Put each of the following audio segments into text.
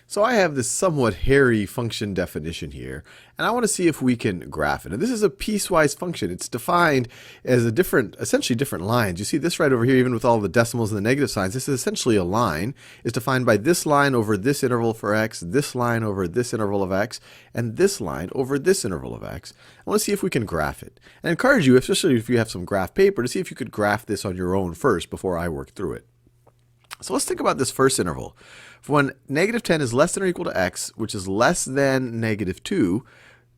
So I have this somewhat hairy function definition here, and I want to see if we can graph it. And this is a piecewise function. It's defined as essentially different lines. You see this right over here, even with all the decimals and the negative signs. This is essentially a line. It's defined by this line over this interval for x, this line over this interval of x, and this line over this interval of x. I want to see if we can graph it. And I encourage you, especially if you have some graph paper, to see if you could graph this on your own first before I work through it. So let's think about this first interval. For when negative 10 is less than or equal to x, which is less than negative 2,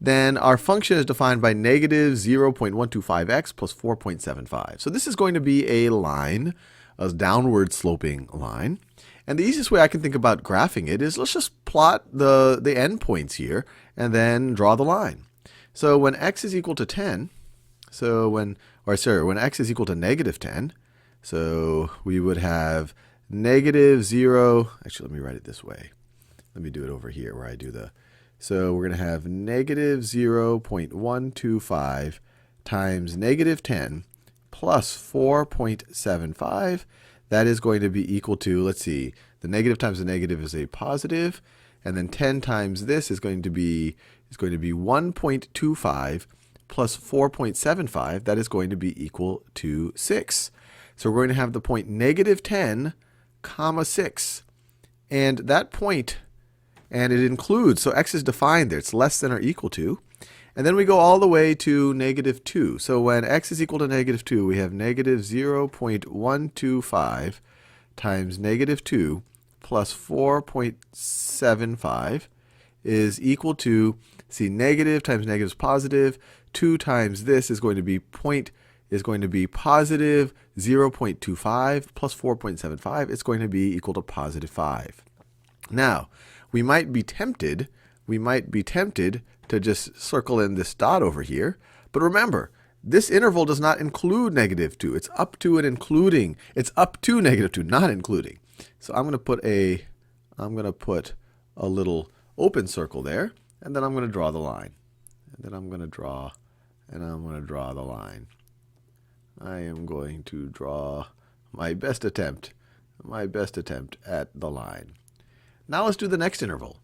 then our function is defined by negative 0.125x plus 4.75. So this is going to be a line, a downward sloping line. And the easiest way I can think about graphing it is let's just plot the endpoints here and then draw the line. So when x is equal to 10, when x is equal to negative 10, so we would have negative 0, actually let me write it this way. Let me do it over here where I do so we're going to have negative 0.125 times negative 10 plus 4.75. That is going to be equal to, let's see, the negative times the negative is a positive, and then 10 times this is going to be 1.25 plus 4.75. That is going to be equal to 6. So we're going to have the point negative 10, comma 6. And that point, and it includes, so x is defined there. It's less than or equal to. And then we go all the way to negative 2. So when x is equal to negative 2, we have negative 0.125 times negative 2 plus 4.75 is equal to, see, negative times negative is positive. 2 times this is going to be positive 0.25 plus 4.75. It's going to be equal to positive 5. Now, we might be tempted to just circle in this dot over here. But remember, this interval does not include negative 2. It's up to and including. It's up to negative 2, not including. So I'm going to put a little open circle there, and then I'm going to draw the line. And then I'm going to draw the line. I am going to draw my best attempt at the line. Now let's do the next interval.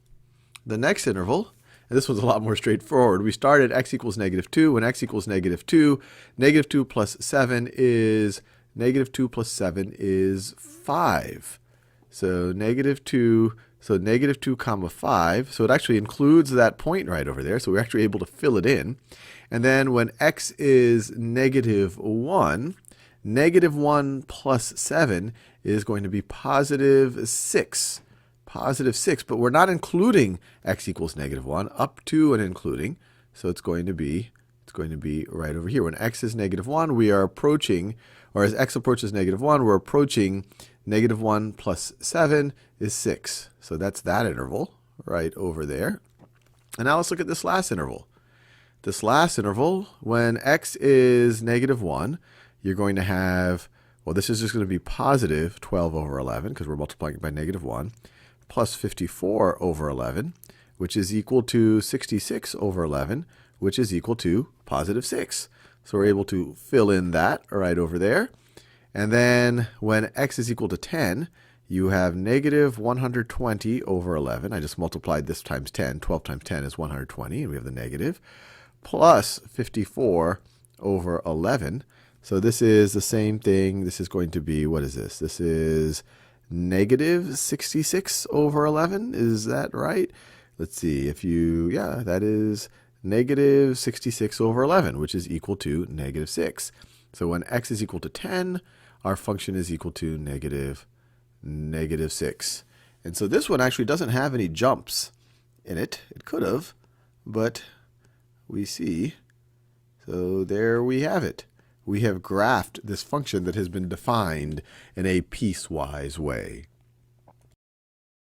The next interval, and this one's a lot more straightforward. We start at x equals negative 2. When x equals negative 2, negative 2 plus 7 is 5. So negative 2 comma 5. So it actually includes that point right over there. So we're actually able to fill it in. And then when x is negative 1, negative 1 plus 7 is going to be positive 6. Positive 6, but we're not including x equals negative 1 up to and including. So it's going to be right over here. When x is negative 1, we are approaching, or as x approaches negative 1, we're approaching negative 1 plus 7 is 6. So that's that interval right over there. And now let's look at this last interval. This last interval, when x is negative 1, you're going to have, well, this is just going to be positive 12 over 11 because we're multiplying it by negative 1. Plus 54 over 11, which is equal to 66 over 11, which is equal to positive 6. So we're able to fill in that right over there. And then when x is equal to 10, you have negative 120 over 11. I just multiplied this times 10. 12 times 10 is 120, and we have the negative. Plus 54 over 11. So this is the same thing. This is going to be, what is this? This is negative 66 over 11. Is that right? Let's see. That is negative 66 over 11, which is equal to negative 6. So when x is equal to 10, our function is equal to negative 6. And so this one actually doesn't have any jumps in it. It could have, but we see. So there we have it. We have graphed this function that has been defined in a piecewise way.